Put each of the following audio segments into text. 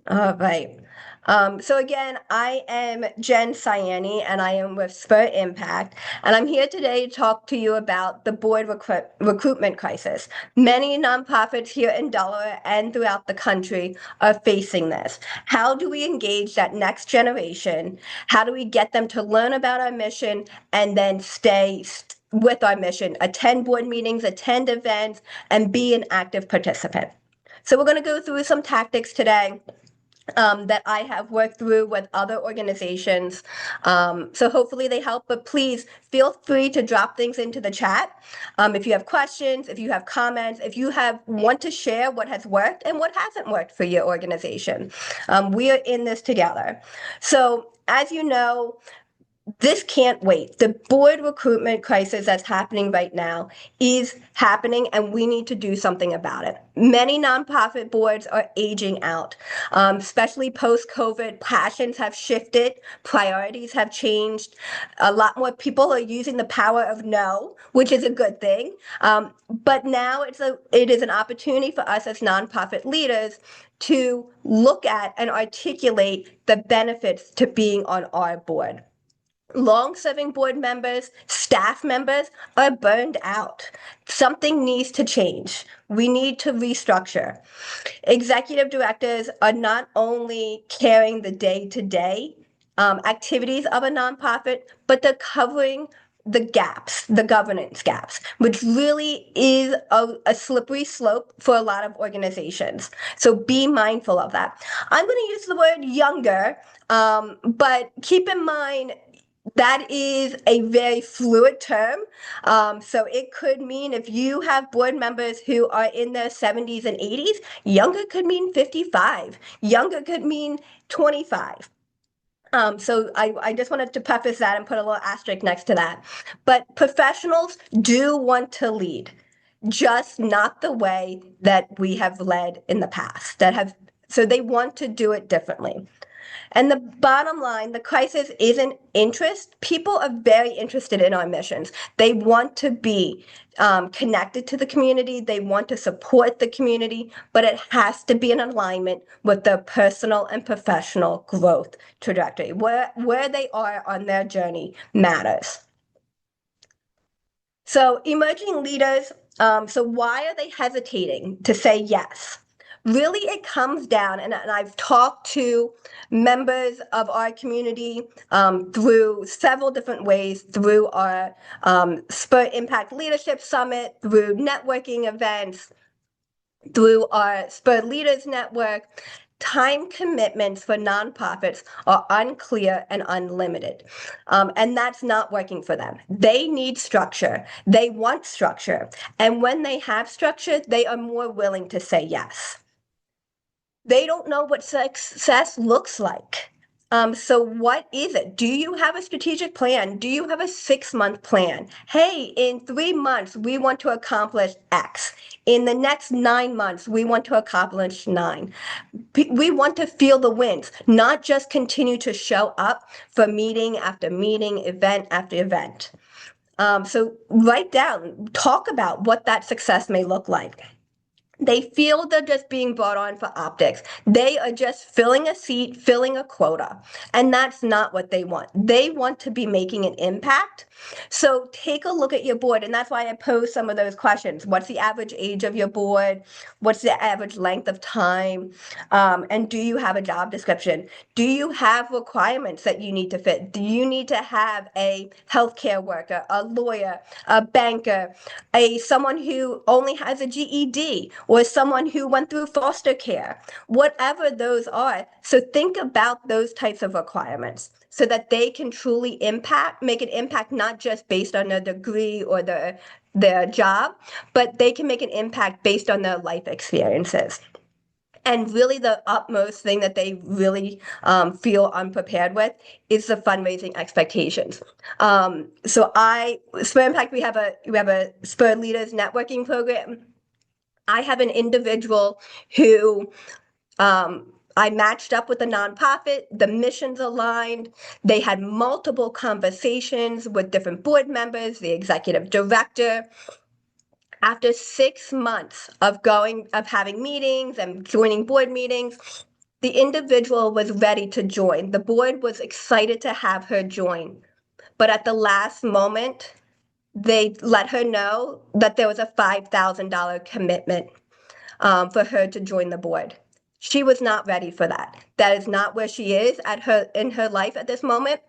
All right. So again, I am Jen Cyani, and I am with Spur Impact, and I'm here today to talk to you about the board recruitment crisis. Many nonprofits here in Delaware and throughout the country are facing this. How do we engage that next generation? How do we get them to learn about our mission and then stay with our mission, attend board meetings, attend events, and be an active participant? So we're going to go through some tactics today that I have worked through with other organizations. So hopefully they help, but please feel free to drop things into the chat. If you have questions, if you have comments, if you want to share what has worked and what hasn't worked for your organization. We are in this together. So as you know, this can't wait. The board recruitment crisis that's happening right now is happening, and we need to do something about it. Many nonprofit boards are aging out, especially post-COVID. Passions have shifted, priorities have changed. A lot more people are using the power of no, which is a good thing. But now it is an opportunity for us as nonprofit leaders to look at and articulate the benefits to being on our board. Long-serving board members, staff members are burned out. Something needs to change. We need to restructure. Executive directors are not only carrying the day-to-day activities of a nonprofit, but they're covering the gaps, the governance gaps, which really is a slippery slope for a lot of organizations. So be mindful of that. I'm going to use the word younger, but keep in mind that is a very fluid term. So it could mean if you have board members who are in their 70s and 80s, younger could mean 55, younger could mean 25. So I just wanted to preface that and put a little asterisk next to that. But professionals do want to lead, just not the way that we have led in the past. So they want to do it differently. And the bottom line, the crisis isn't interest. People are very interested in our missions. They want to be connected to the community. They want to support the community, but it has to be in alignment with their personal and professional growth trajectory. Where they are on their journey matters. So emerging leaders, so why are they hesitating to say yes? Really, it comes down, and I've talked to members of our community through several different ways, through our Spur Impact Leadership Summit, through networking events, through our Spur Leaders Network. Time commitments for nonprofits are unclear and unlimited. And that's not working for them. They need structure. They want structure. And when they have structure, they are more willing to say yes. They don't know what success looks like. So what is it? Do you have a strategic plan? Do you have a 6-month plan? Hey, in 3 months, we want to accomplish X. In the next 9 months, we want to accomplish 9. We want to feel the wins, not just continue to show up for meeting after meeting, event after event. So write down, talk about what that success may look like. They feel they're just being brought on for optics. They are just filling a seat, filling a quota. And that's not what they want. They want to be making an impact. So take a look at your board. And that's why I pose some of those questions. What's the average age of your board? What's the average length of time? And do you have a job description? Do you have requirements that you need to fit? Do you need to have a healthcare worker, a lawyer, a banker, someone who only has a GED, or someone who went through foster care, whatever those are? So think about those types of requirements so that they can truly make an impact, not just based on their degree or their job, but they can make an impact based on their life experiences. And really, the utmost thing that they really feel unprepared with is the fundraising expectations. Spur Impact, we have a Spur Leaders networking program. I have an individual who I matched up with a nonprofit, the missions aligned. They had multiple conversations with different board members, the executive director. After 6 months of having meetings and joining board meetings, The individual was ready to join. The board was excited to have her join. But at the last moment, they let her know that there was a $5,000 commitment for her to join the board. She was not ready for that. That is not where she is in her life at this moment.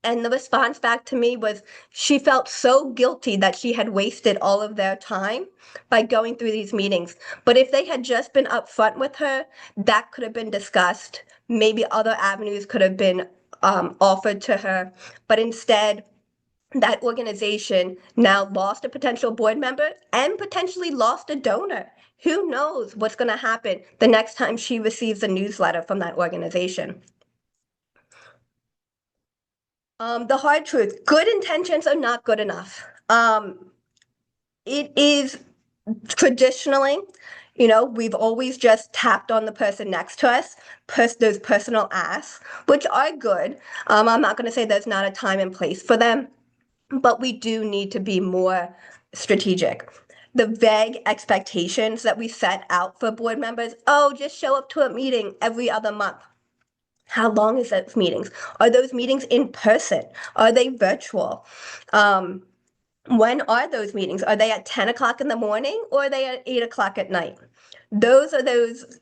And the response back to me was she felt so guilty that she had wasted all of their time by going through these meetings. But if they had just been upfront with her, that could have been discussed. Maybe other avenues could have been offered to her. But instead, that organization now lost a potential board member and potentially lost a donor. Who knows what's going to happen the next time she receives a newsletter from that organization? The hard truth, good intentions are not good enough. It is traditionally, we've always just tapped on the person next to us, those personal asks, which are good. I'm not going to say there's not a time and place for them, but we do need to be more strategic. The vague expectations that we set out for board members, oh, just show up to a meeting every other month. How long is those meetings? Are those meetings in person? Are they virtual? When are those meetings? Are they at 10 o'clock in the morning or are they at 8 o'clock at night? Those are those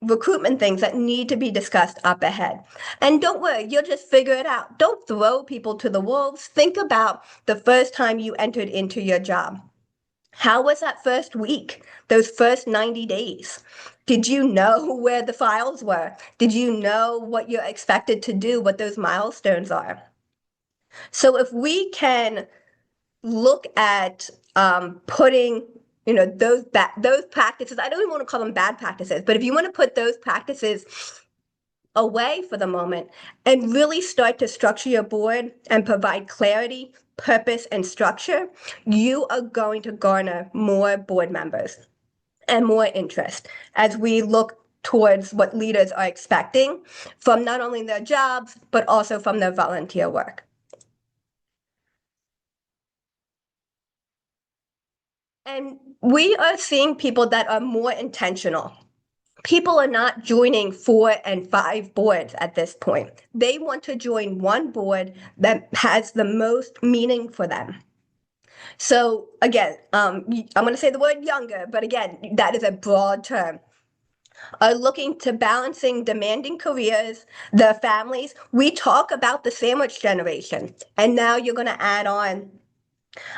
recruitment things that need to be discussed up ahead. And don't worry, you'll just figure it out. Don't throw people to the wolves. Think about the first time you entered into your job. How was that first week? Those first 90 days? Did you know where the files were? Did you know what you're expected to do, what those milestones are? So if we can look at putting those practices, I don't even want to call them bad practices, but if you want to put those practices away for the moment and really start to structure your board and provide clarity, purpose, and structure, you are going to garner more board members and more interest as we look towards what leaders are expecting from not only their jobs, but also from their volunteer work. And we are seeing people that are more intentional. People are not joining 4 and 5 boards at this point. They want to join one board that has the most meaning for them. So again, I'm going to say the word younger, but again, that is a broad term. Are looking to balancing demanding careers, their families. We talk about the sandwich generation, and now you're going to add on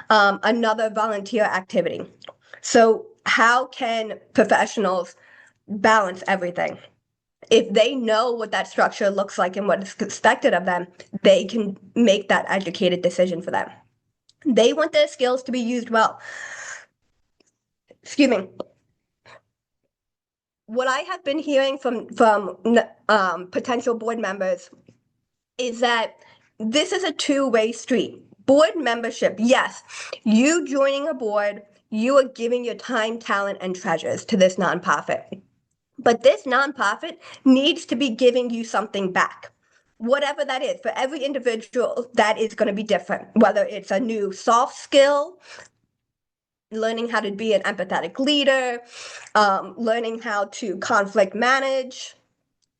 another volunteer activity. So how can professionals balance everything? If they know what that structure looks like and what is expected of them, they can make that educated decision for them. They want their skills to be used well. Excuse me. What I have been hearing from potential board members is that this is a two-way street. Board membership, yes, you joining a board, you are giving your time, talent, and treasures to this nonprofit. But this nonprofit needs to be giving you something back. Whatever that is, for every individual, that is going to be different. Whether it's a new soft skill, learning how to be an empathetic leader, learning how to conflict manage,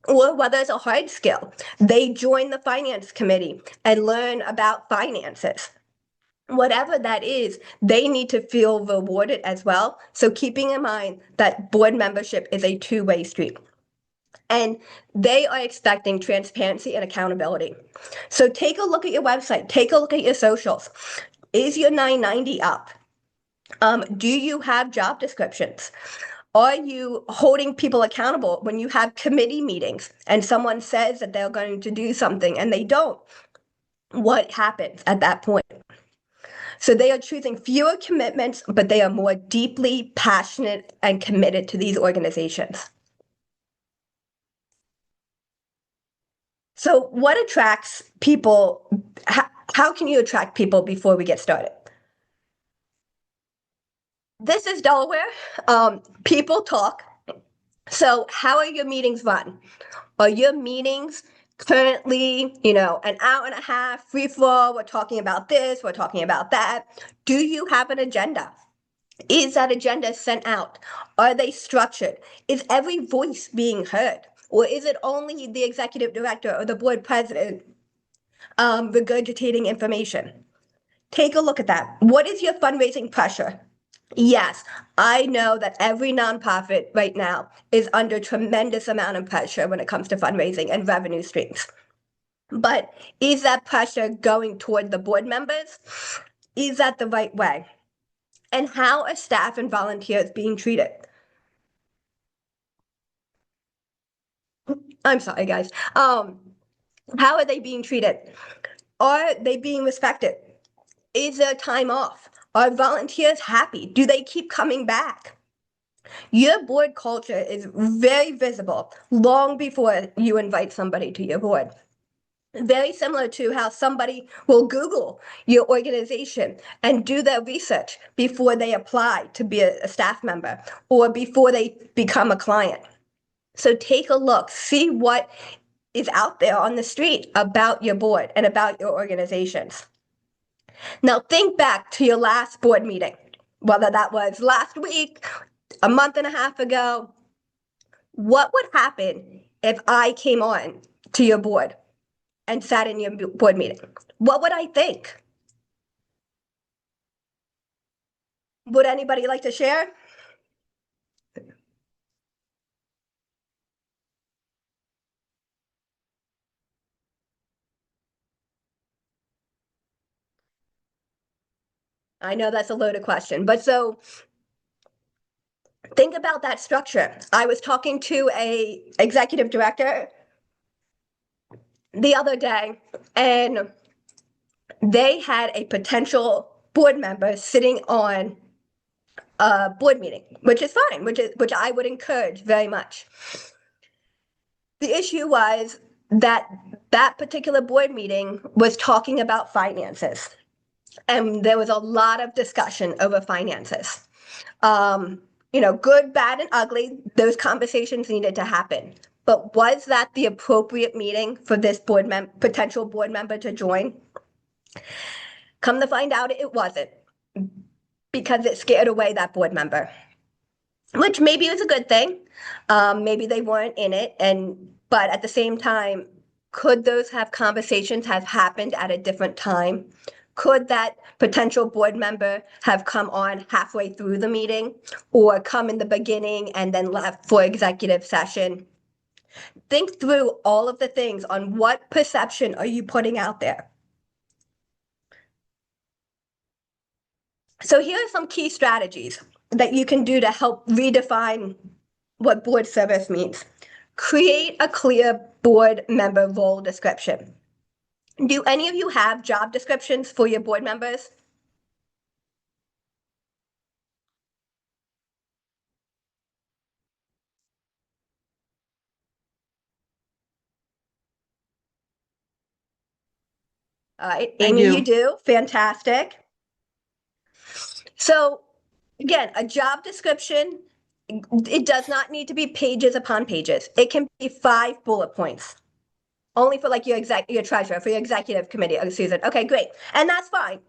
or whether it's a hard skill. They join the finance committee and learn about finances. Whatever that is, they need to feel rewarded as well. So keeping in mind that board membership is a two-way street. And they are expecting transparency and accountability. So take a look at your website, take a look at your socials. Is your 990 up? Do you have job descriptions? Are you holding people accountable when you have committee meetings and someone says that they're going to do something and they don't? What happens at that point? So they are choosing fewer commitments, but they are more deeply passionate and committed to these organizations. So what attracts people? How can you attract people before we get started? This is Delaware. People talk. So how are your meetings run? Are your meetings currently, an hour and a half, free flow? We're talking about this, we're talking about that. Do you have an agenda? Is that agenda sent out? Are they structured? Is every voice being heard? Or is it only the executive director or the board president regurgitating information? Take a look at that. What is your fundraising pressure? Yes, I know that every nonprofit right now is under tremendous amount of pressure when it comes to fundraising and revenue streams. But is that pressure going toward the board members? Is that the right way? And how are staff and volunteers being treated? I'm sorry, guys. How are they being treated? Are they being respected? Is there time off? Are volunteers happy? Do they keep coming back? Your board culture is very visible long before you invite somebody to your board. Very similar to how somebody will Google your organization and do their research before they apply to be a staff member or before they become a client. So take a look, see what is out there on the street about your board and about your organizations. Now think back to your last board meeting, whether that was last week, a month and a half ago. What would happen if I came on to your board and sat in your board meeting? What would I think? Would anybody like to share? I know that's a loaded question, but so think about that structure. I was talking to a executive director the other day, and they had a potential board member sitting on a board meeting, which is fine, which I would encourage very much. The issue was that that particular board meeting was talking about finances, and there was a lot of discussion over finances. Good, bad, and ugly, those conversations needed to happen. But was that the appropriate meeting for this potential board member to join? Come to find out, it wasn't, because it scared away that board member, which maybe was a good thing. Maybe they weren't in it, but at the same time, could those conversations have happened at a different time? Could that potential board member have come on halfway through the meeting or come in the beginning and then left for executive session? Think through all of the things on what perception are you putting out there. So here are some key strategies that you can do to help redefine what board service means. Create a clear board member role description. Do any of you have job descriptions for your board members? All right, I Amy, you do. do. Fantastic. So again, a job description, it does not need to be pages upon pages. It can be 5 bullet points. Only for like your treasurer, for your executive committee, Susan. Okay, great. And that's fine.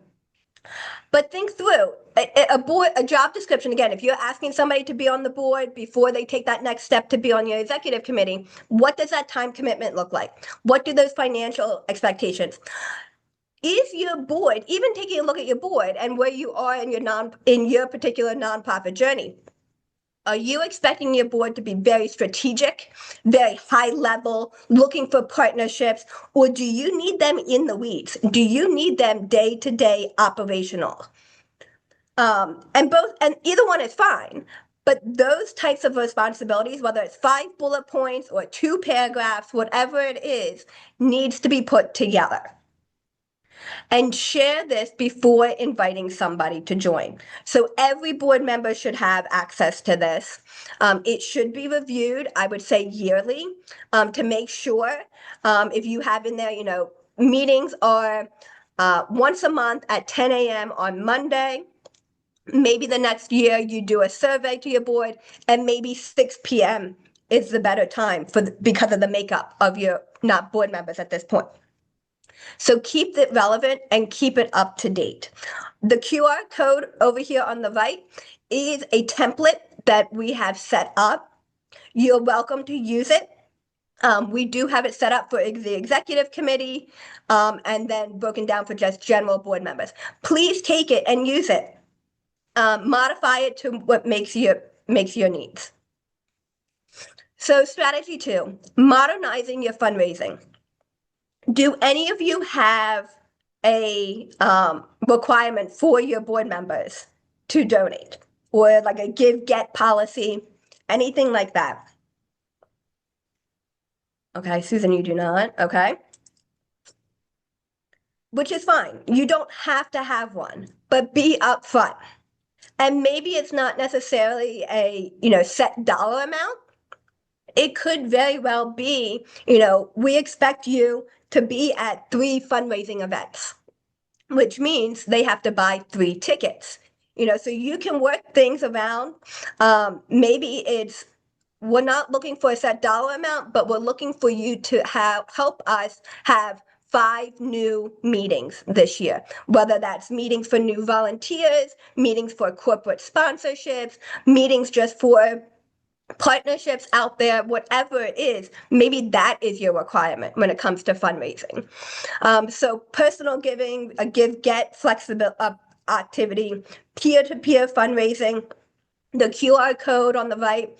But think through a job description. Again, if you're asking somebody to be on the board before they take that next step to be on your executive committee, what does that time commitment look like? What do those financial expectations? Is your board, even taking a look at your board and where you are in your particular nonprofit journey, are you expecting your board to be very strategic, very high level, looking for partnerships, or do you need them in the weeds? Do you need them day to day operational? And either one is fine. But those types of responsibilities, whether it's 5 bullet points or 2 paragraphs, whatever it is, needs to be put together. And share this before inviting somebody to join. So every board member should have access to this. It should be reviewed, I would say yearly, to make sure if you have in there, meetings are once a month at 10 a.m. on Monday. Maybe the next year you do a survey to your board, and maybe 6 p.m. is the better time because of the makeup of your not board members at this point. So keep it relevant and keep it up to date. The QR code over here on the right is a template that we have set up. You're welcome to use it. We do have it set up for the executive committee, and then broken down for just general board members. Please take it and use it. Modify it to what makes your needs. So strategy 2, modernizing your fundraising. Do any of you have a requirement for your board members to donate, or like a give get policy, anything like that? Okay, Susan, you do not. Okay. Which is fine. You don't have to have one, but be upfront. And maybe it's not necessarily a, set dollar amount. It could very well be, we expect you to be at 3 fundraising events, which means they have to buy 3 tickets. So you can work things around. Maybe it's, we're not looking for a set dollar amount, but we're looking for you to help us have 5 new meetings this year, whether that's meetings for new volunteers, meetings for corporate sponsorships, meetings just for partnerships out there, whatever it is. Maybe that is your requirement when it comes to fundraising. So personal giving, a give-get flexible activity, peer-to-peer fundraising. The QR code on the right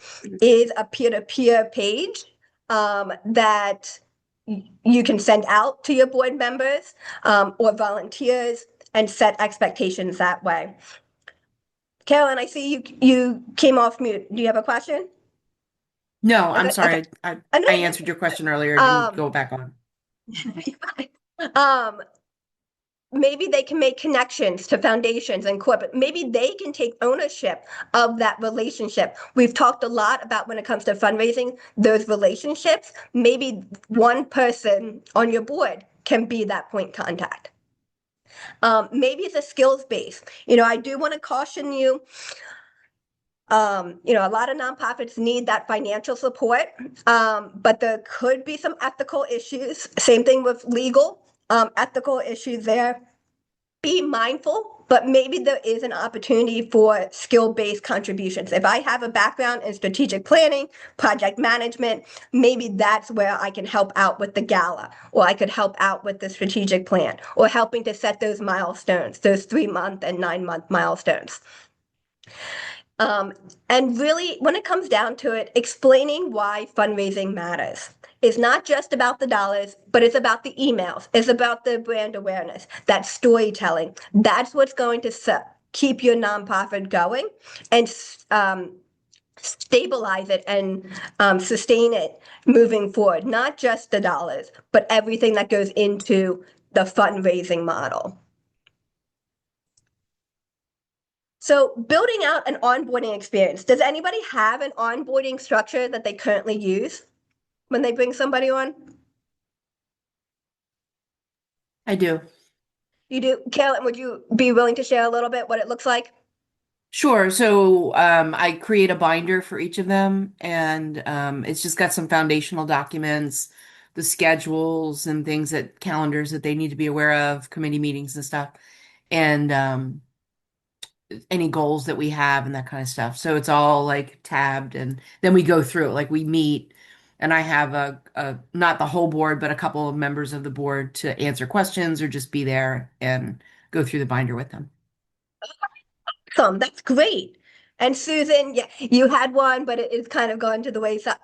is a peer-to-peer page that you can send out to your board members or volunteers and set expectations that way. Carolyn, I see you came off mute. Do you have a question? No, I'm Okay. Okay. sorry. I No. answered your question earlier. I didn't go back on. Um, maybe they can make connections to foundations and corporate. Maybe they can take ownership of that relationship. We've talked a lot about when it comes to fundraising, those relationships. Maybe one person on your board can be that point contact. Maybe it's a skills base. I do want to caution you. A lot of nonprofits need that financial support, but there could be some ethical issues. Same thing with legal, ethical issues there. Be mindful, but maybe there is an opportunity for skill-based contributions. If I have a background in strategic planning, project management, maybe that's where I can help out with the gala, or I could help out with the strategic plan, or helping to set those milestones, those 3-month and 9-month milestones. And really, when it comes down to it, explaining why fundraising matters. It's not just about the dollars, but it's about the emails. It's about the brand awareness, that storytelling. That's what's going to keep your nonprofit going and stabilize it and sustain it moving forward. Not just the dollars, but everything that goes into the fundraising model. So building out an onboarding experience. Does anybody have an onboarding structure that they currently use when they bring somebody on? I do. You do? Carolyn, would you be willing to share a little bit what it looks like? Sure. So I create a binder for each of them, and it's just got some foundational documents, the schedules and things that calendars that they need to be aware of, committee meetings and stuff, and any goals that we have and that kind of stuff. So it's all like tabbed, and then we go through it. Like we meet, and I have a not the whole board, but a couple of members of the board to answer questions or just be there and go through the binder with them. Awesome, that's great. And Susan, yeah, you had one, but it's kind of gone to the wayside,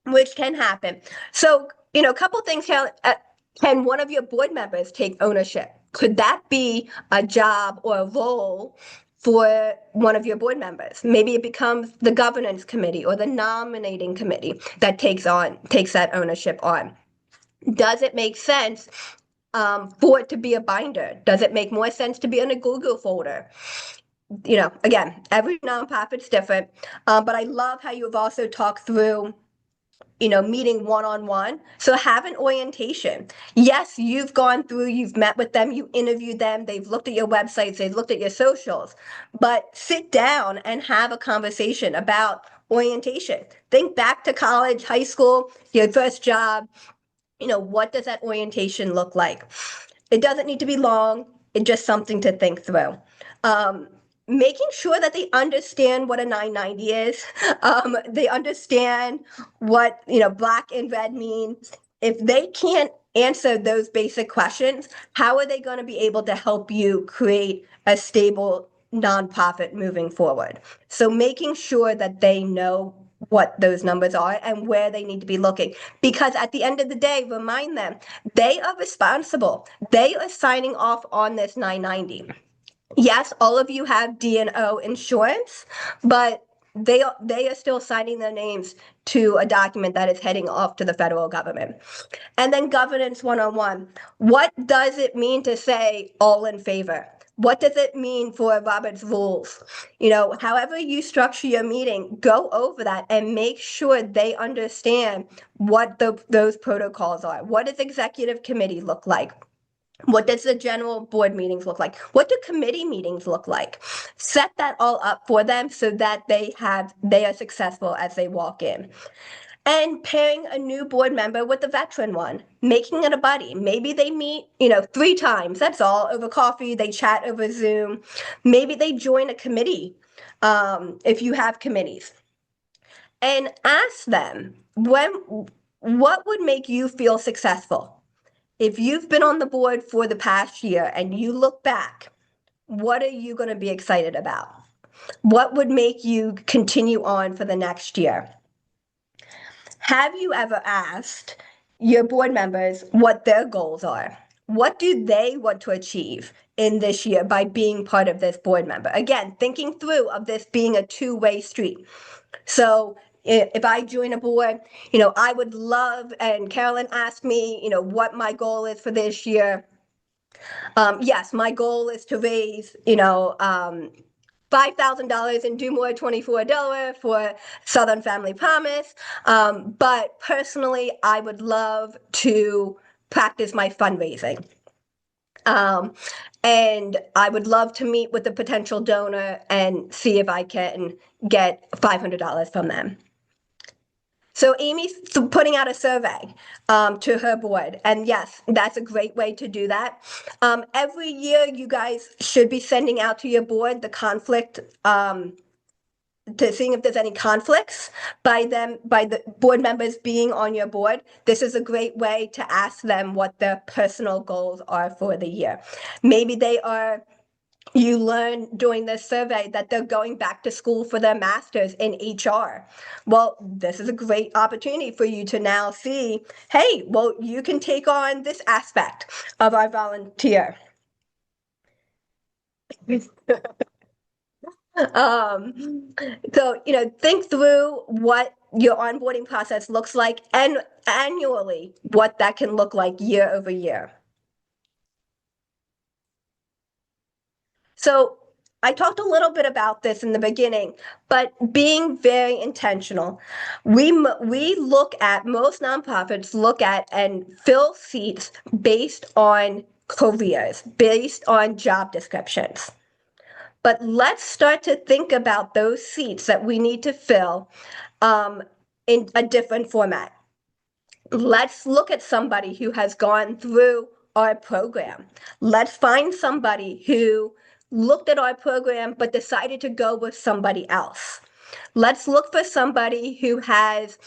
which can happen. So, a couple things. Can one of your board members take ownership? Could that be a job or a role for one of your board members? Maybe it becomes the governance committee or the nominating committee that takes that ownership on. Does it make sense for it to be a binder? Does it make more sense to be in a Google folder? Again, every nonprofit's different, but I love how you've also talked through meeting one-on-one. So have an orientation. Yes, you've gone through, you've met with them, you interviewed them, they've looked at your websites, they've looked at your socials, but sit down and have a conversation about orientation. Think back to college, high school, your first job. What does that orientation look like? It doesn't need to be long. It's just something to think through. making sure that they understand what a 990 is. They understand what, black and red means. If they can't answer those basic questions, how are they going to be able to help you create a stable nonprofit moving forward? So making sure that they know what those numbers are and where they need to be looking. Because at the end of the day, remind them they are responsible. They are signing off on this 990. Yes, all of you have D&O insurance, but they are still signing their names to a document that is heading off to the federal government. And then governance 101. What does it mean to say all in favor? What does it mean for Robert's rules? However you structure your meeting, go over that and make sure they understand what those protocols are. What does executive committee look like? What does the general board meetings look like? What do committee meetings look like? Set that all up for them so that they are successful as they walk in. And pairing a new board member with a veteran one, making it a buddy. Maybe they meet, 3 times. That's all over coffee. They chat over Zoom. Maybe they join a committee, if you have committees, and ask them what would make you feel successful. If you've been on the board for the past year and you look back, what are you going to be excited about? What would make you continue on for the next year? Have you ever asked your board members what their goals are? What do they want to achieve in this year by being part of this board member? Again, thinking through of this being a two-way street. So if I join a board, I would love, and Carolyn asked me, what my goal is for this year. Yes, my goal is to raise, $5,000 and do more $24 for Southern Family Promise. But personally, I would love to practice my fundraising. Um, and I would love to meet with a potential donor and see if I can get $500 from them. So Amy's putting out a survey to her board. And yes, that's a great way to do that. Every year, you guys should be sending out to your board the conflict, to seeing if there's any conflicts by the board members being on your board. This is a great way to ask them what their personal goals are for the year. Maybe you learn during this survey that they're going back to school for their master's in HR. Well, this is a great opportunity for you to now see, hey, well, you can take on this aspect of our volunteer. So, think through what your onboarding process looks like and annually what that can look like year over year. So I talked a little bit about this in the beginning, but being very intentional. We look at, most nonprofits look at and fill seats based on careers, based on job descriptions. But let's start to think about those seats that we need to fill in a different format. Let's look at somebody who has gone through our program. Let's find somebody who looked at our program but decided to go with somebody else. Let's look for somebody who has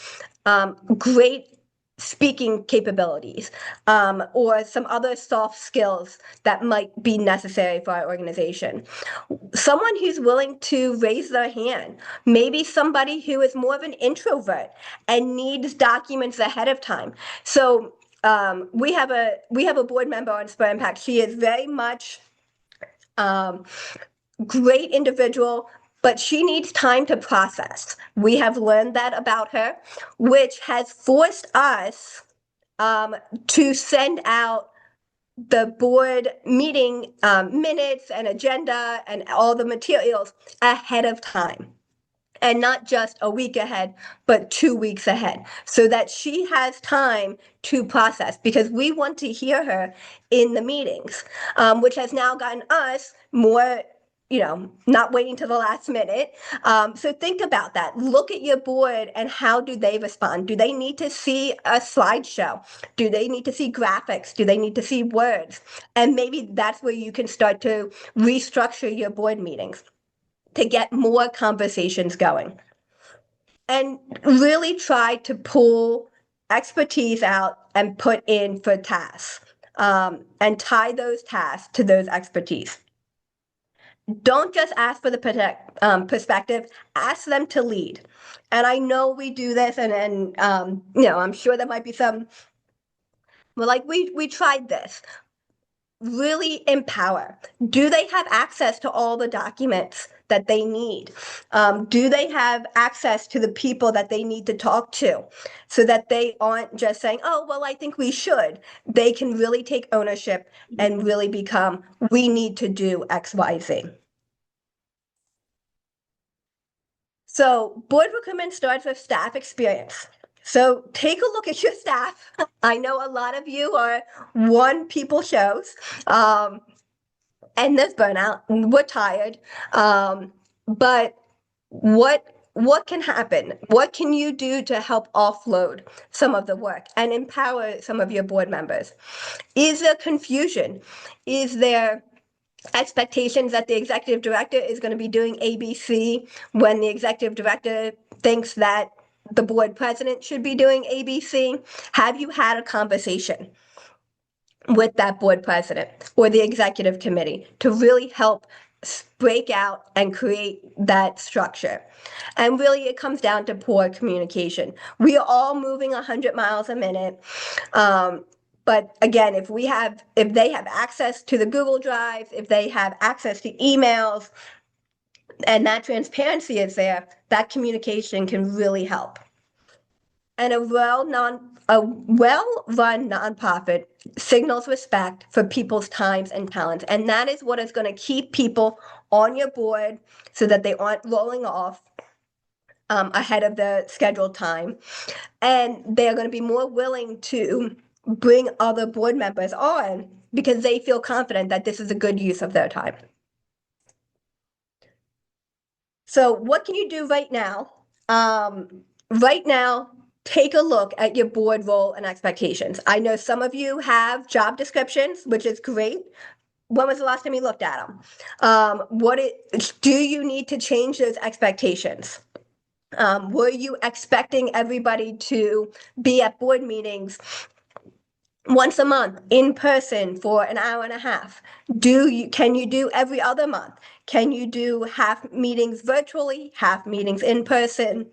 great speaking capabilities, or some other soft skills that might be necessary for our organization. Someone who's willing to raise their hand, maybe somebody who is more of an introvert and needs documents ahead of time. So we have a board member on Spur Impact. She is very much great individual, but she needs time to process. We have learned that about her, which has forced us to send out the board meeting minutes and agenda and all the materials ahead of time. And not just a week ahead, but 2 weeks ahead, so that she has time to process, because we want to hear her in the meetings, which has now gotten us more, not waiting to the last minute. So think about that. Look at your board and how do they respond? Do they need to see a slideshow? Do they need to see graphics? Do they need to see words? And maybe that's where you can start to restructure your board meetings. to get more conversations going. And really try to pull expertise out and put in for tasks, and tie those tasks to those expertise. Don't just ask for the perspective, ask them to lead. And I know we do this, and I'm sure there might be some, well, like we tried this. Really empower. Do they have access to all the documents that they need? Do they have access to the people that they need to talk to so that they aren't just saying, oh, well, I think we should? They can really take ownership and really become, we need to do X, Y, Z. So board recruitment starts with staff experience. So take a look at your staff. I know a lot of you are one people shows. And there's burnout. We're tired. But what can happen? What can you do to help offload some of the work and empower some of your board members? Is there confusion? Is there expectations that the executive director is going to be doing ABC when the executive director thinks that the board president should be doing ABC? Have you had a conversation with that board president or the executive committee to really help break out and create that structure? And really, it comes down to poor communication. We are all moving 100 miles a minute. But again, if they have access to the Google Drive, if they have access to emails, and that transparency is there, that communication can really help. And a well-run nonprofit signals respect for people's times and talents. And that is what is going to keep people on your board so that they aren't rolling off ahead of the scheduled time. And they're going to be more willing to bring other board members on because they feel confident that this is a good use of their time. So what can you do right now? Right now, take a look at your board role and expectations. I know some of you have job descriptions, which is great. When was the last time you looked at them? Do you need to change those expectations? Were you expecting everybody to be at board meetings once a month in person for an hour and a half? Can you do every other month? Can you do half meetings virtually, half meetings in person?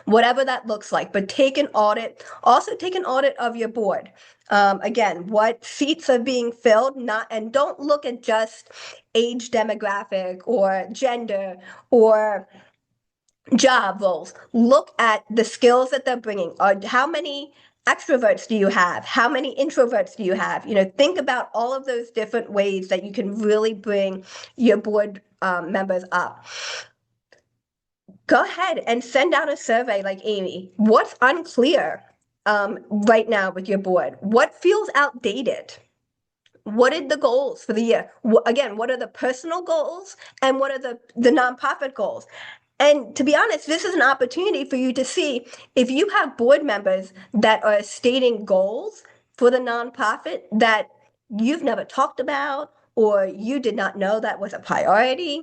Whatever that looks like, but take an audit. Also take an audit of your board. Again, what seats are being filled, and don't look at just age demographic or gender or job roles. Look at the skills that they're bringing. How many extroverts do you have? How many introverts do you have? Think about all of those different ways that you can really bring your board members up. Go ahead and send out a survey like Amy. What's unclear right now with your board? What feels outdated? What are the goals for the year? Again, what are the personal goals and what are the nonprofit goals? And to be honest, this is an opportunity for you to see if you have board members that are stating goals for the nonprofit that you've never talked about or you did not know that was a priority.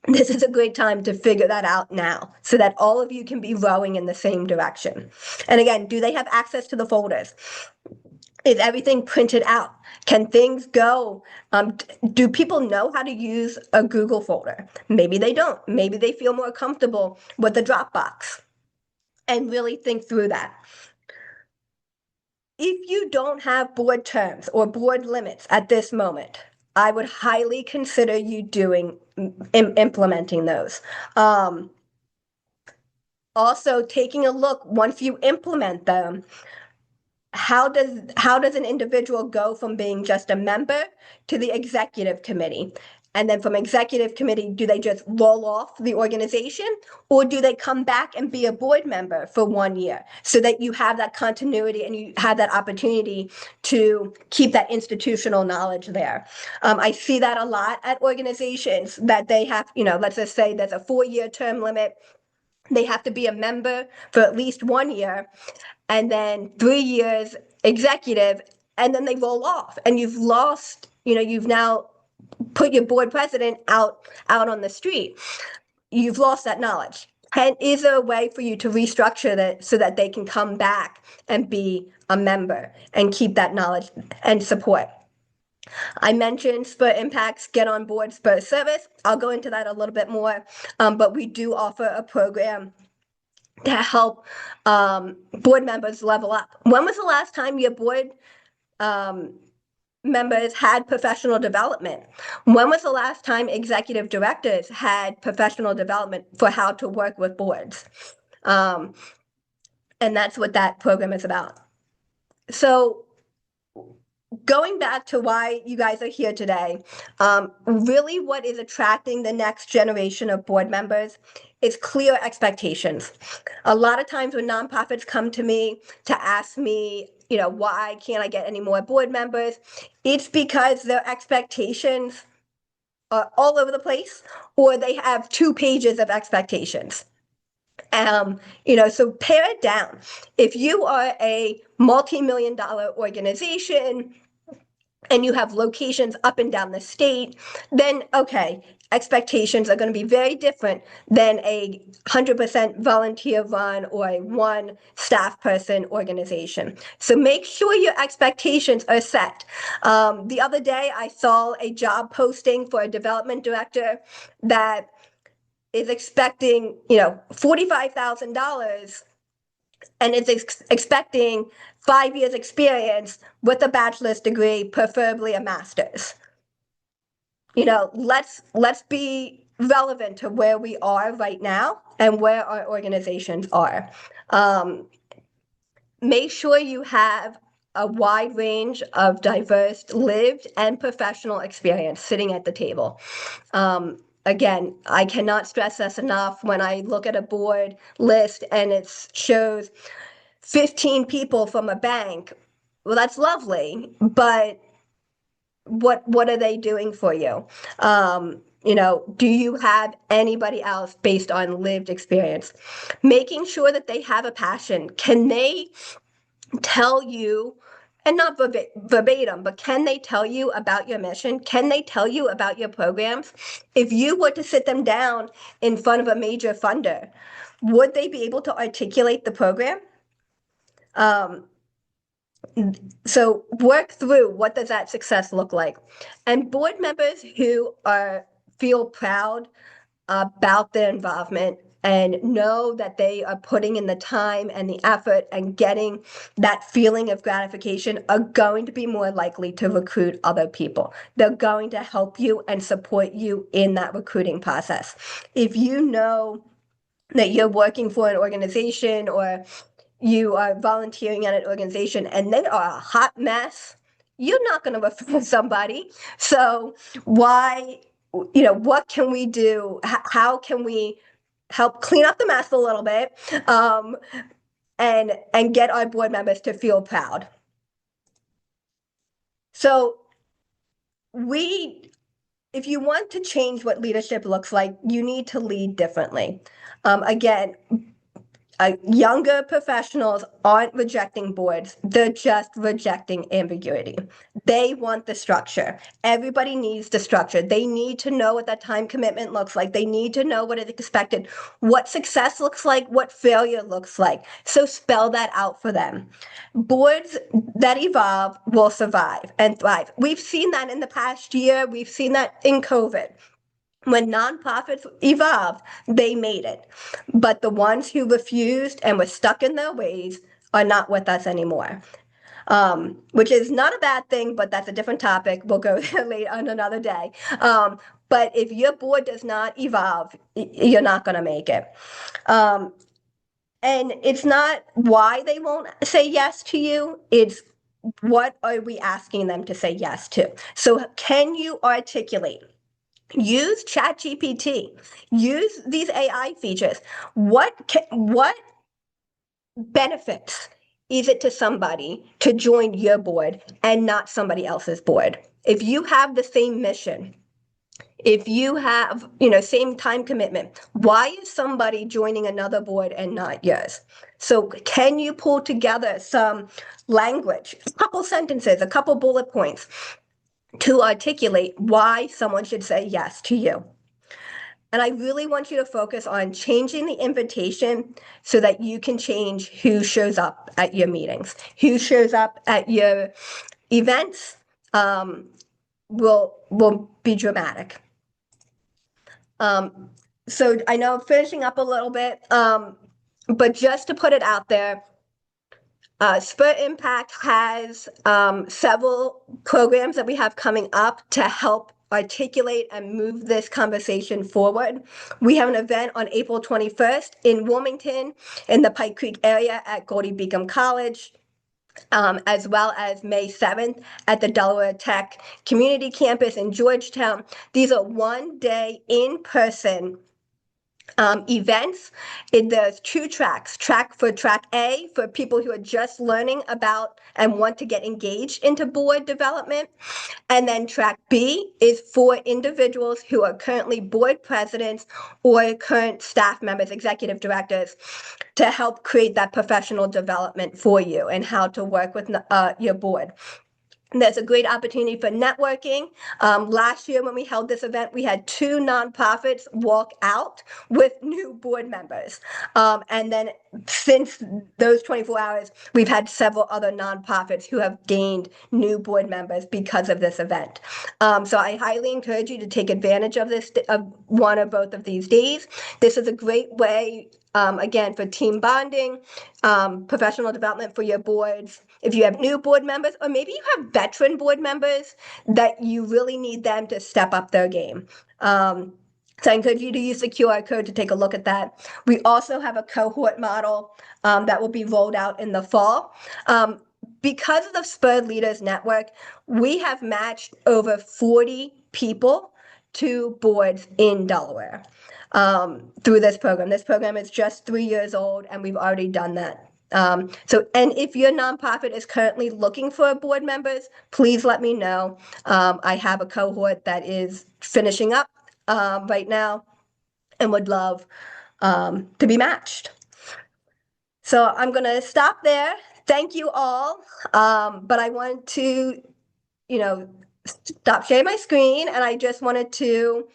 This is a great time to figure that out now so that all of you can be rowing in the same direction. And again, do they have access to the folders? Is everything printed out? Can things go? Do people know how to use a Google folder? Maybe they don't. Maybe they feel more comfortable with the Dropbox. And really think through that. If you don't have board terms or board limits at this moment, I would highly consider you implementing those. Also taking a look once you implement them, how does an individual go from being just a member to the executive committee? And then from executive committee, do they just roll off the organization or do they come back and be a board member for 1 year so that you have that continuity and you have that opportunity to keep that institutional knowledge there? I see that a lot at organizations that they have, let's just say there's a 4-year term limit. They have to be a member for at least 1 year and then 3 years executive, and then they roll off and you've lost, you've now put your board president out on the street. You've lost that knowledge. And is there a way for you to restructure that so that they can come back and be a member and keep that knowledge and support? I mentioned Spur Impacts, Get on Board Spur Service. I'll go into that a little bit more, but we do offer a program to help board members level up. When was the last time your board um, members had professional development? When was the last time executive directors had professional development for how to work with boards? Um, and that's what that program is about. So going back to why you guys are here today, really what is attracting the next generation of board members is clear expectations. A lot of times when nonprofits come to me to ask me, why can't I get any more board members? It's because their expectations are all over the place, or they have 2 pages of expectations. So pare it down. If you are a multi-million dollar organization and you have locations up and down the state, then okay, expectations are going to be very different than a 100% volunteer run or a one staff person organization. So make sure your expectations are set. The other day, I saw a job posting for a development director that is expecting, $45,000 and is expecting 5 years experience with a bachelor's degree, preferably a master's. Let's be relevant to where we are right now and where our organizations are. Make sure you have a wide range of diverse lived and professional experience sitting at the table. Again, I cannot stress this enough. When I look at a board list and it shows 15 people from a bank, well, that's lovely, but what are they doing for you? Do you have anybody else based on lived experience? Making sure that they have a passion. Can they tell you, and not verbatim, but can they tell you about your mission? Can they tell you about your programs? If you were to sit them down in front of a major funder, would they be able to articulate the program? So work through, what does that success look like? And board members who feel proud about their involvement and know that they are putting in the time and the effort and getting that feeling of gratification are going to be more likely to recruit other people. They're going to help you and support you in that recruiting process. If you know that you're working for an organization or you are volunteering at an organization and they are a hot mess, you're not going to refer somebody. So what can we do? How can we help clean up the mess a little bit, and get our board members to feel proud? So if you want to change what leadership looks like, you need to lead differently. Again, younger professionals aren't rejecting boards. They're just rejecting ambiguity. They want the structure. Everybody needs the structure. They need to know what that time commitment looks like. They need to know what is expected, what success looks like, what failure looks like. So spell that out for them. Boards that evolve will survive and thrive. We've seen that in the past year. We've seen that in COVID. When nonprofits evolved, they made it. But the ones who refused and were stuck in their ways are not with us anymore. Which is not a bad thing, but that's a different topic. We'll go there later on another day. But if your board does not evolve, you're not going to make it. And it's not why they won't say yes to you. It's what are we asking them to say yes to? So can you articulate? Use ChatGPT. Use these AI features. What benefits is it to somebody to join your board and not somebody else's board? If you have the same mission, if you have, same time commitment, why is somebody joining another board and not yours? So can you pull together some language, a couple sentences, a couple bullet points to articulate why someone should say yes to you. And I really want you to focus on changing the invitation so that you can change who shows up at your meetings, who shows up at your events. Will be dramatic. Um, so I know I'm finishing up a little bit, but just to put it out there, Spur Impact has several programs that we have coming up to help articulate and move this conversation forward. We have an event on April 21st in Wilmington in the Pike Creek area at Goldie Beacom College. As well as May 7th at the Delaware Tech Community Campus in Georgetown. These are one-day in-person events. There's two tracks. Track A for people who are just learning about and want to get engaged into board development. And then track B is for individuals who are currently board presidents or current staff members, executive directors, to help create that professional development for you and how to work with your board. There's a great opportunity for networking. Last year, when we held this event, we had two nonprofits walk out with new board members. And then since those 24 hours, we've had several other nonprofits who have gained new board members because of this event. So I highly encourage you to take advantage of this, of one or both of these days. This is a great way, again, for team bonding, professional development for your boards. If you have new board members, or maybe you have veteran board members that you really need them to step up their game. So I encourage you to use the QR code to take a look at that. We also have a cohort model that will be rolled out in the fall. Because of the Spur Leaders Network, we have matched over 40 people to boards in Delaware through this program. This program is just 3 years old, and we've already done that. And if your nonprofit is currently looking for board members, please let me know. I have a cohort that is finishing up right now and would love to be matched. So I'm going to stop there. Thank you all. But I want to, stop sharing my screen, and I just wanted to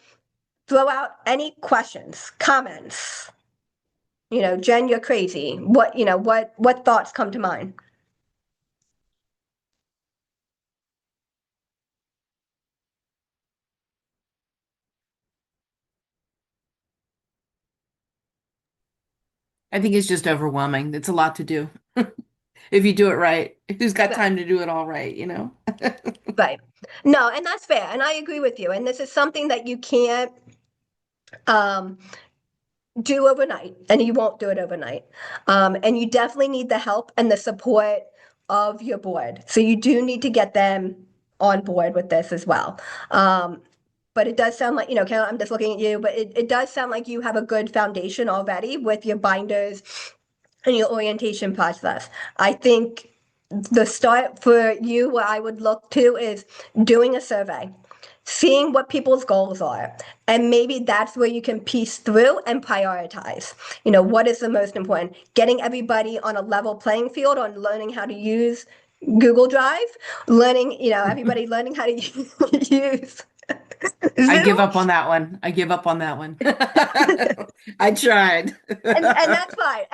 throw out any questions, comments. Jen, you're crazy. What thoughts come to mind? I think it's just overwhelming. It's a lot to do. If you do it right. Who's got Right. time to do it all right, you know? Right. No, and that's fair. And I agree with you. And this is something that you can't um, do overnight, and you won't do it overnight. And you definitely need the help and the support of your board. So you do need to get them on board with this as well. But it does sound like, Carol, I'm just looking at you, but it does sound like you have a good foundation already with your binders and your orientation process. I think the start for you, what I would look to is doing a survey, seeing what people's goals are. And maybe that's where you can piece through and prioritize. What is the most important? Getting everybody on a level playing field on learning how to use Google Drive, everybody learning how to use I give Zoom. up on that one. I give up on that one. I tried. And that's fine.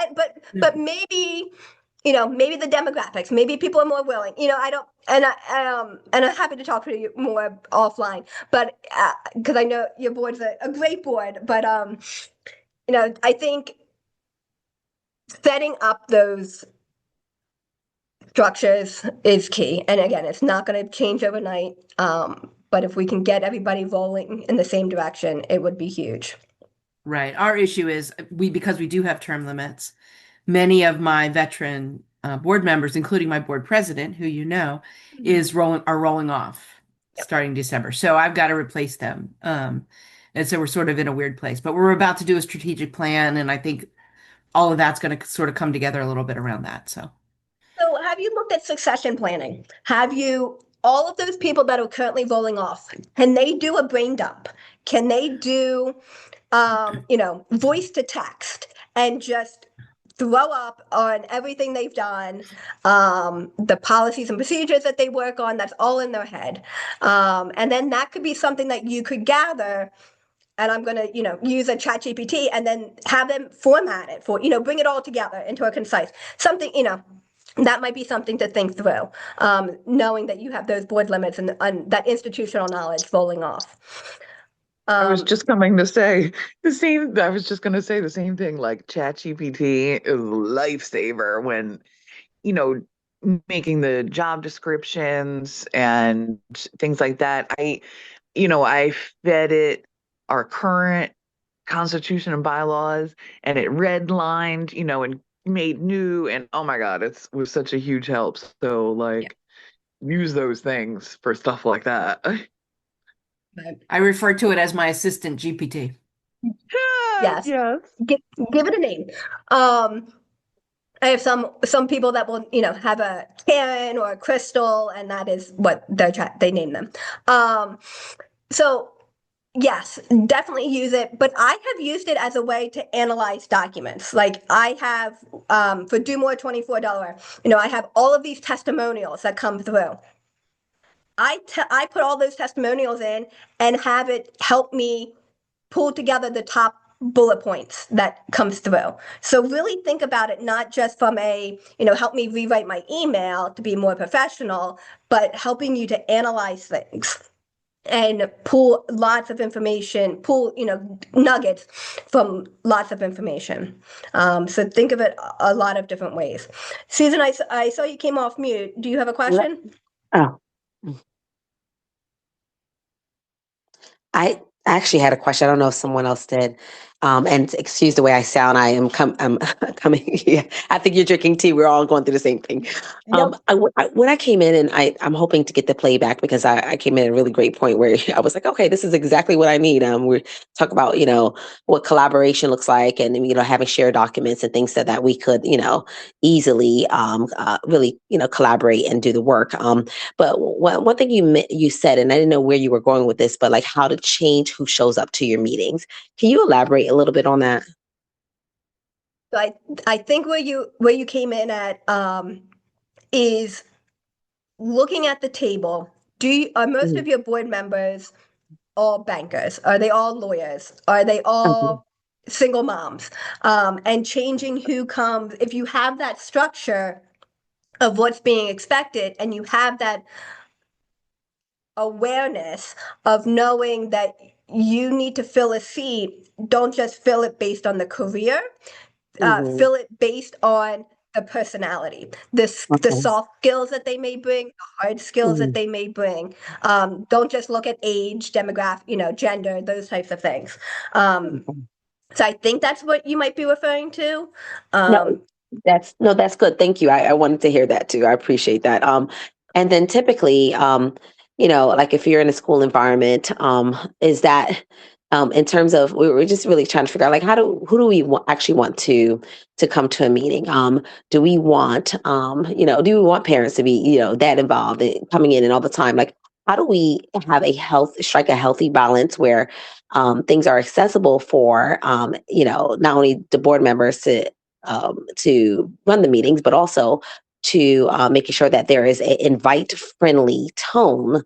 But maybe maybe the demographics, maybe people are more willing. I don't, and I'm happy to talk to you more offline. But because I know your board's a great board, but I think setting up those structures is key. And again, it's not going to change overnight. But if we can get everybody rolling in the same direction, it would be huge. Right. Our issue is because we do have term limits, many of my veteran board members, including my board president, who Mhm. are rolling off starting December. So I've got to replace them. And so we're sort of in a weird place. But we're about to do a strategic plan, and I think all of that's going to sort of come together a little bit around that. So So have you looked at succession planning? Have you, all of those people that are currently rolling off, can they do a brain dump? Can they do, voice to text and just throw up on everything they've done, the policies and procedures that they work on. That's all in their head, and then that could be something that you could gather. And I'm going to, use a chat GPT and then have them format it for, bring it all together into a concise something, that might be something to think through, knowing that you have those board limits and that institutional knowledge rolling off. I was Um, just coming to say the same. I was just going to say the same thing. Like ChatGPT is a lifesaver when, you know, making the job descriptions and things like that. I fed it our current constitution and bylaws, and it redlined, and made new. And oh my God, it was such a huge help. So, yeah. like, use those things for stuff like that. I refer to it as my assistant GPT. Yes. Yes. Give, give it a name. Um, I have some people that will, have a Karen or a Crystal, and that is what they name them. So yes, definitely use it. But I have used it as a way to analyze documents. Like I have for Do More $24, I have all of these testimonials that come through. I put all those testimonials in and have it help me pull together the top bullet points that comes through. So really think about it not just from help me rewrite my email to be more professional, but helping you to analyze things and pull lots of information, pull, nuggets from lots of information. So think of it a lot of different ways. Susan, I saw you came off mute. Do you have a Le- question? Oh, I actually had a question. I don't know if someone else did. And excuse the way I sound. I'm coming. Yeah, I think you're drinking tea. We're all going through the same thing. Yep. When I came in, and I'm hoping to get the playback because I came in at a really great point where I was like, okay, this is exactly what I need. We talk about what collaboration looks like, and having shared documents and things that we could easily really collaborate and do the work. But one thing you said, and I didn't know where you were going with this, but like how to change who shows up to your meetings. Can you elaborate a little bit on that? So I think where you came in at is looking at the table. Are most Mhm. of your board members all bankers? Are they all lawyers? Are they Okay. all single moms? And changing who comes, if you have that structure of what's being expected and you have that awareness of knowing that you need to fill a seat, don't just fill it based on the career, Mhm. fill it based on the personality, the Okay. soft skills that they may bring, the hard skills that Mhm. they may bring. Don't just look at age, demographic, gender, those types of things. Um, Okay. so I think that's what you might be referring to. No, Um, that's good. Thank you. I wanted to hear that too. I appreciate that. And then typically, like if you're in a school environment, is that in terms of we're just really trying to figure out like who do we actually want to come to a meeting? Do we want do we want parents to be that involved in coming in and all the time? Like how do we have strike a healthy balance where things are accessible for not only the board members to run the meetings, but also to making sure that there is an invite friendly tone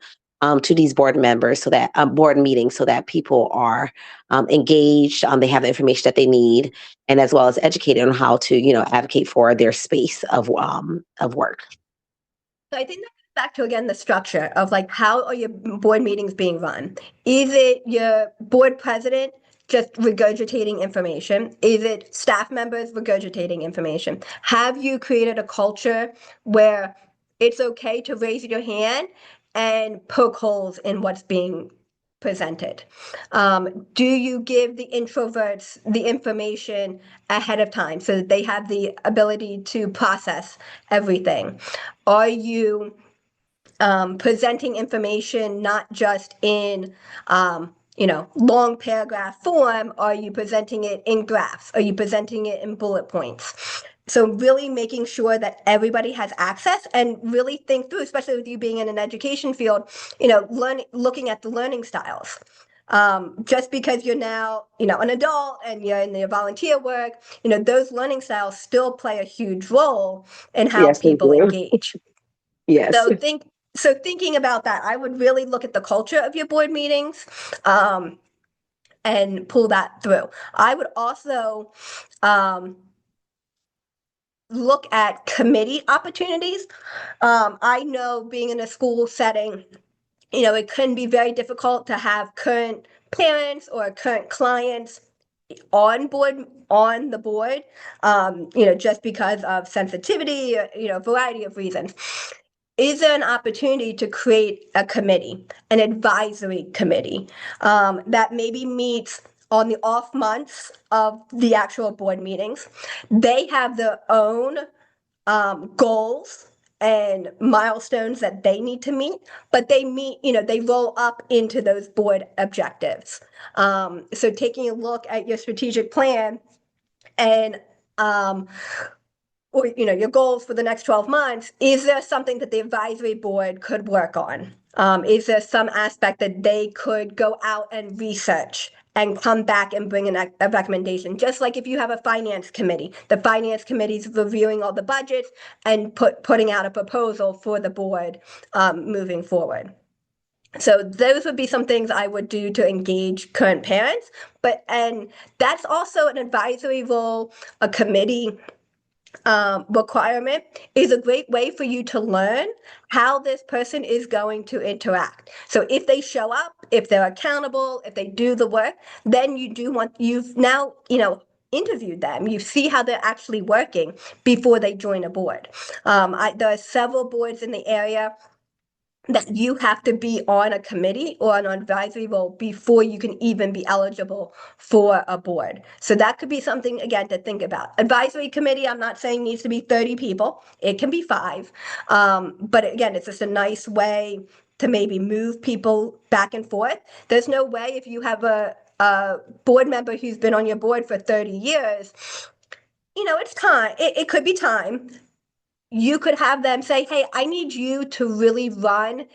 to these board members so that board meetings so that people are engaged, they have the information that they need, and as well as educated on how to advocate for their space of work. So I think that goes back to again the structure of like how are your board meetings being run? Is it your board president just regurgitating information? Is it staff members regurgitating information? Have you created a culture where it's okay to raise your hand and poke holes in what's being presented? Do you give the introverts the information ahead of time so that they have the ability to process everything? Are you presenting information not just in long paragraph form? Are you presenting it in graphs? Are you presenting it in bullet points? So really making sure that everybody has access and really think through, especially with you being in an education field, looking at the learning styles. Just because you're now, an adult and you're in your volunteer work, those learning styles still play a huge role in how Yes, they people do. engage. Yes. So thinking about that, I would really look at the culture of your board meetings, and pull that through. I would also look at committee opportunities. I know being in a school setting, it can be very difficult to have current parents or current clients on the board, just because of sensitivity, variety of reasons. Is there an opportunity to create a committee, an advisory committee, that maybe meets on the off months of the actual board meetings? They have their own goals and milestones that they need to meet, but they meet, they roll up into those board objectives. So taking a look at your strategic plan and or your goals for the next 12 months, is there something that the advisory board could work on? Is there some aspect that they could go out and research and come back and bring a recommendation? Just like if you have a finance committee, the finance committee is reviewing all the budgets and putting out a proposal for the board, moving forward. So those would be some things I would do to engage current parents. And that's also an advisory role, a committee requirement is a great way for you to learn how this person is going to interact. So if they show up, if they're accountable, if they do the work, then you've now, interviewed them. You see how they're actually working before they join a board. There are several boards in the area that you have to be on a committee or an advisory role before you can even be eligible for a board. So that could be something, again, to think about. Advisory committee, I'm not saying needs to be 30 people. It can be 5. But again, it's just a nice way to maybe move people back and forth. There's no way if you have a board member who's been on your board for 30 years, it's time. It could be time. You could have them say, hey, I need you to really run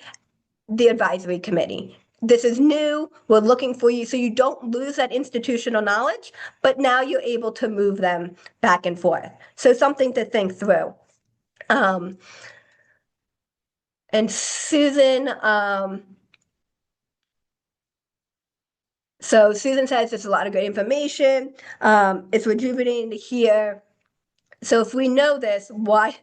the advisory committee. This is new. We're looking for you so you don't lose that institutional knowledge, but now you're able to move them back and forth. So something to think through. And Susan, so Susan says there's a lot of great information. It's rejuvenating to hear. So if we know this, why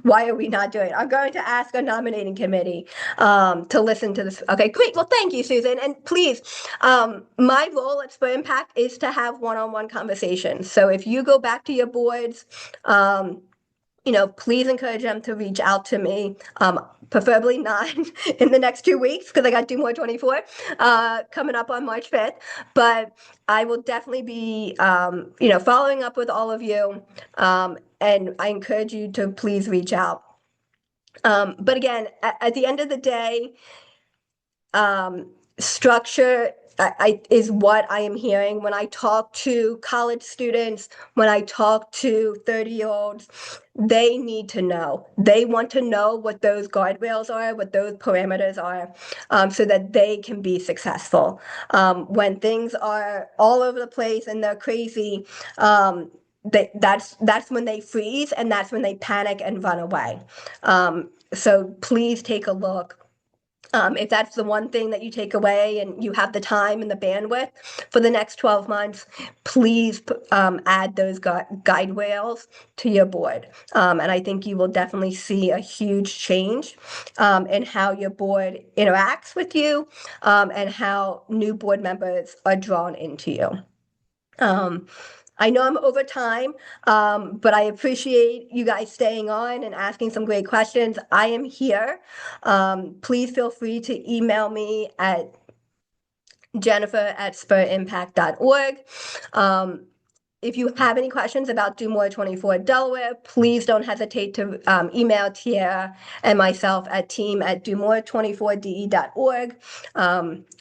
are we not doing it? I'm going to ask a nominating committee to listen to this. Okay, great. Well, thank you, Susan. And please, my role at Spur Impact is to have one-on-one conversations. So if you go back to your boards, please encourage them to reach out to me, preferably not in the next 2 weeks because I got Do More 24 coming up on March 5th. But I will definitely be, following up with all of you, and I encourage you to please reach out. But again, at the end of the day, structure is what I am hearing when I talk to college students, when I talk to 30-year-olds. They need to know. They want to know what those guardrails are, what those parameters are, so that they can be successful. When things are all over the place and they're crazy, that's when they freeze and that's when they panic and run away. So please take a look. If that's the one thing that you take away and you have the time and the bandwidth for the next 12 months, please add those guide rails to your board. And I think you will definitely see a huge change in how your board interacts with you, and how new board members are drawn into you. I know I'm over time, but I appreciate you guys staying on and asking some great questions. I am here. Please feel free to email me at jennifer@spurimpact.org. If you have any questions about Do More 24 Delaware, please don't hesitate to email Tiara and myself at team@domore24de.org.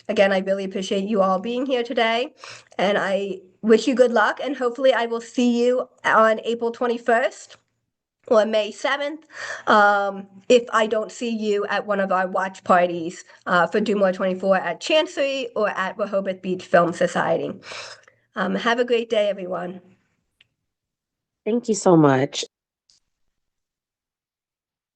Again, I really appreciate you all being here today, and I wish you good luck, and hopefully I will see you on April 21st or May 7th, if I don't see you at one of our watch parties for Do More 24 at Chancery or at Rehoboth Beach Film Society. Have a great day, everyone. Thank you so much.